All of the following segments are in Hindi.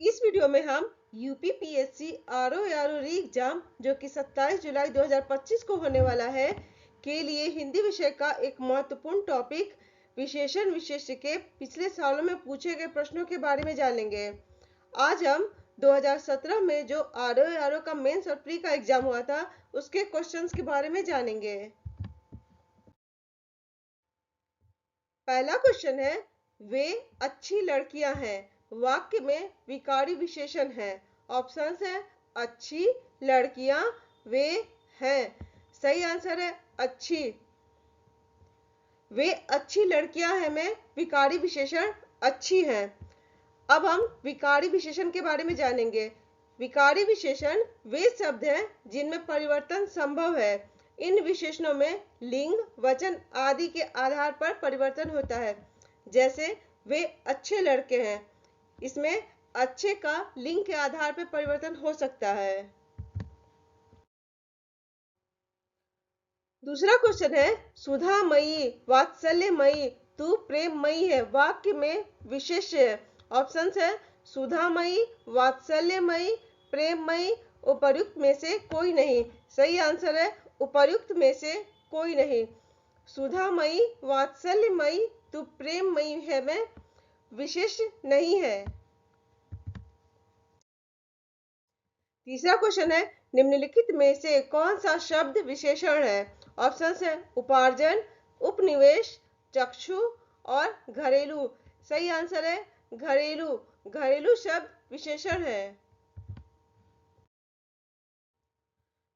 इस वीडियो में हम यूपीपीएससी आरओ री एग्जाम जो कि 27 जुलाई 2025 को होने वाला है के लिए हिंदी विषय का एक महत्वपूर्ण टॉपिक विशेषण विशेष्य के पिछले सालों में पूछे गए प्रश्नों के बारे में जानेंगे। आज हम 2017 में जो आरओ का मेंस और प्री का एग्जाम हुआ था उसके क्वेश्चंस के बारे में जानेंगे। पहला क्वेश्चन है, वे अच्छी लड़कियां हैं, वाक्य में विकारी विशेषण है। ऑप्शंस है अच्छी, लड़कियां, वे हैं। सही आंसर है अच्छी। वे अच्छी लड़कियां हैं में विकारी विशेषण अच्छी हैं। अब हम विकारी विशेषण के बारे में जानेंगे। विकारी विशेषण वे शब्द हैं जिनमें परिवर्तन संभव है। इन विशेषणों में लिंग, वचन आदि के आधार पर परिवर्तन होता है। जैसे वे अच्छे लड़के हैं, इसमें अच्छे का लिंग के आधार पर परिवर्तन हो सकता है। दूसरा क्वेश्चन है, सुधामयी, वात्सल्यमयी, तू प्रेममयी है, वाक्य में विशेष्य है। ऑप्शंस है सुधामयी, वात्सल्यमयी, प्रेममयी, उपर्युक्त में से कोई नहीं। सही आंसर है उपर्युक्त में से कोई नहीं। सुधामयी, वात्सल्यमयी, तू प्रेममयी है में विशेष नहीं है। तीसरा क्वेश्चन है, निम्नलिखित में से कौन सा शब्द विशेषण है। ऑप्शंस है उपार्जन, उपनिवेश, चक्षु और घरेलू। सही आंसर है घरेलू। घरेलू शब्द विशेषण है।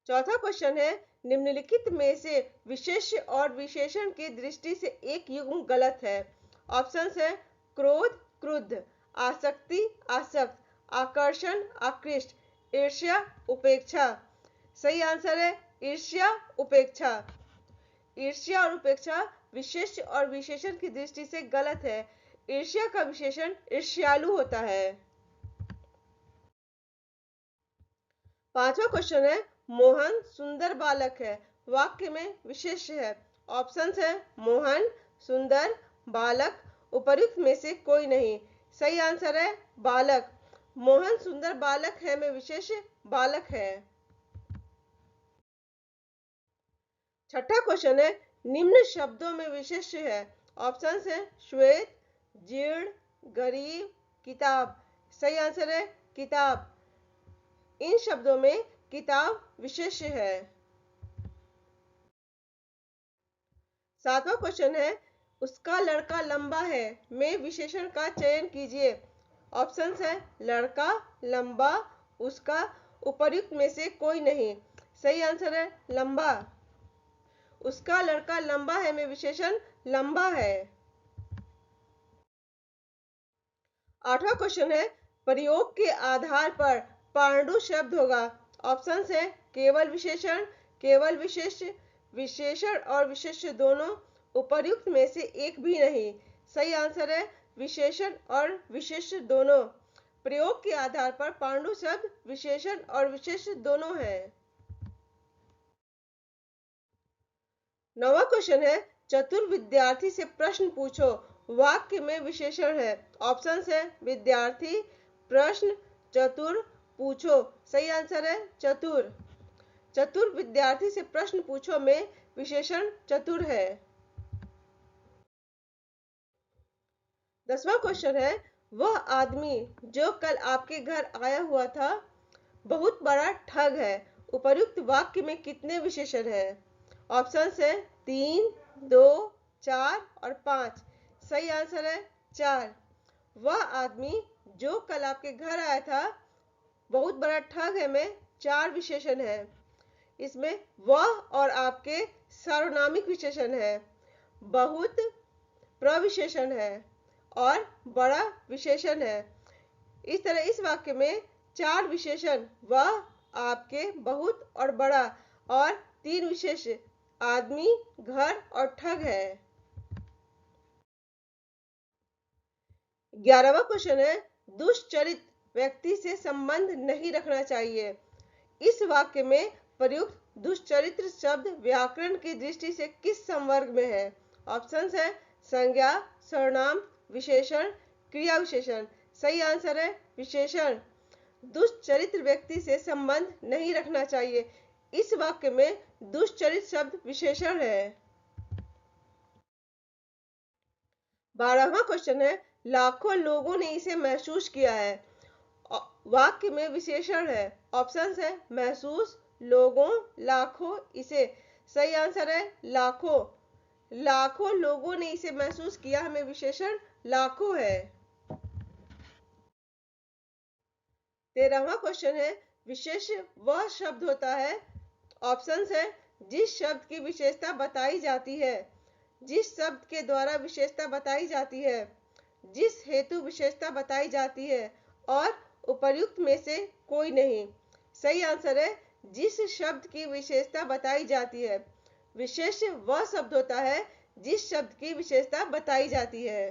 चौथा क्वेश्चन है, निम्नलिखित में से विशेष्य और विशेषण की दृष्टि से एक युग्म गलत है। ऑप्शंस है क्रोध, क्रुद्ध, आसक्ति, आसक्त, आकर्षण, आकृष्ट, ईर्ष्या, उपेक्षा। सही आंसर है ईर्ष्या, उपेक्षा। ईर्ष्या और उपेक्षा विशेष्य और विशेषण की दृष्टि से गलत है। ईर्ष्या का विशेषण ईर्ष्यालु होता है। पांचवा क्वेश्चन है, मोहन सुंदर बालक है, वाक्य में विशेष्य है। ऑप्शंस है मोहन, सुंदर, बालक, उपर्युक्त में से कोई नहीं। सही आंसर है बालक। मोहन सुंदर बालक है में विशेष्य बालक है। छठा क्वेश्चन है, निम्न शब्दों में विशेष्य है। ऑप्शंस है श्वेत, जीर्ण, गरीब, किताब। सही आंसर है किताब। इन शब्दों में किताब विशेष्य है। सातवां क्वेश्चन है, उसका लड़का लंबा है में विशेषण का चयन कीजिए। ऑप्शंस है लड़का, लंबा, उसका, उपर्युक्त में से कोई नहीं। सही आंसर है लंबा। उसका लड़का लंबा है में विशेषण लंबा है। आठवां क्वेश्चन है, प्रयोग के आधार पर पांडु शब्द होगा। ऑप्शंस है केवल विशेषण, केवल विशेष्य, विशेषण और विशेष्य दोनों, उपर्युक्त में से एक भी नहीं। सही आंसर है विशेषण और विशेष्य दोनों। प्रयोग के आधार पर पांडु शब्द विशेषण और विशेष्य दोनों है। नवा क्वेश्चन है, चतुर विद्यार्थी से प्रश्न पूछो, वाक्य में विशेषण है। ऑप्शंस है विद्यार्थी, प्रश्न, चतुर, पूछो। सही आंसर है चतुर। चतुर विद्यार्थी से प्रश्न पूछो में विशेषण चतुर है। 10वां क्वेश्चन है, वह आदमी जो कल आपके घर आया हुआ था बहुत बड़ा ठग है, उपर्युक्त वाक्य में कितने विशेषण है। ऑप्शंस है 3, 2, 4 और 5। सही आंसर है 4। वह आदमी जो कल आपके घर आया था बहुत बड़ा ठग है में 4 विशेषण है। इसमें वह और आपके सार्वनामिक विशेषण है, बहुत प्रविशेषण है और बड़ा विशेषण है। इस तरह इस वाक्य में 4 विशेषण वह, आपके, बहुत और बड़ा और 3 विशेष आदमी, घर और ठग है। 11वां क्वेश्चन है, दुष्चरित व्यक्ति से संबंध नहीं रखना चाहिए। इस वाक्य में प्रयुक्त दुष्चरित्र शब्द व्याकरण की दृष्टि से किस संवर्ग में है। ऑप्शंस है संज्ञा, सर्वनाम, विशेषण, क्रिया विशेषण। सही आंसर है विशेषण। दुष्चरित्र व्यक्ति से संबंध नहीं रखना चाहिए। इस वाक्य में दुष्चरित्र शब्द विशेषण है। 12वां क्वेश्चन है, लाखों लोगों ने इसे महसूस किया है। वाक्य में विशेषण है। ऑप्शन है महसूस, लोगों, लाखों, इसे। सही आंसर है लाखों। लाखों लोगों ने इसे महसूस किया, हमें विशेषण लाखों है। 13वां क्वेश्चन है, विशेष वह शब्द होता है। ऑप्शन है जिस शब्द की विशेषता बताई जाती है, जिस शब्द के द्वारा विशेषता बताई जाती है, जिस हेतु विशेषता बताई जाती है, और उपर्युक्त में से कोई नहीं। सही आंसर है जिस शब्द की विशेषता बताई जाती है। विशेष वह शब्द होता है जिस शब्द की विशेषता बताई जाती है।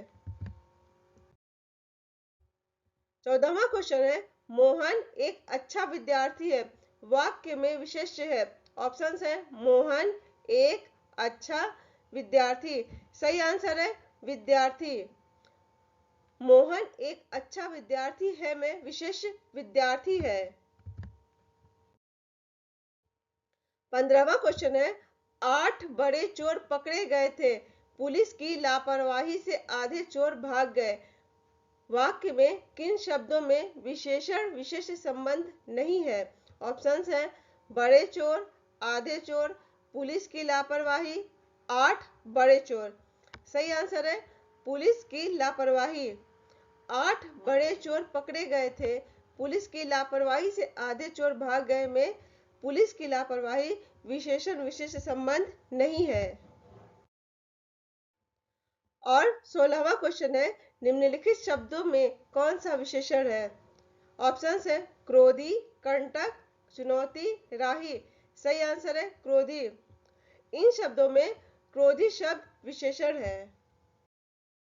14वां क्वेश्चन है, मोहन एक अच्छा विद्यार्थी है। वाक्य में विशेष्य है। ऑप्शन है मोहन एक अच्छा विद्यार्थी। सही आंसर है विद्यार्थी। मोहन एक अच्छा विद्यार्थी है में विशेष विद्यार्थी है। 15वां क्वेश्चन है, 8 बड़े चोर पकड़े गए थे। पुलिस की लापरवाही से आधे चोर भाग गए। वाक्य में किन शब्दों में विशेषण विशेष संबंध नहीं है? ऑप्शन है बड़े चोर, आधे चोर, पुलिस की लापरवाही, 8 बड़े चोर। सही आंसर है पुलिस की लापरवाही। 8 बड़े चोर पकड़े गए थे। पुलिस की लापरवाही से आधे चोर भाग गए में पुलिस की लापरवाही विशेषण विशेष संबंध नहीं है। और 16वां क्वेश्चन है, निम्नलिखित शब्दों में कौन सा विशेषण है? ऑप्शन है क्रोधी, कंटक, चुनौती, राही। सही आंसर है क्रोधी। इन शब्दों में क्रोधी शब्द विशेषण है।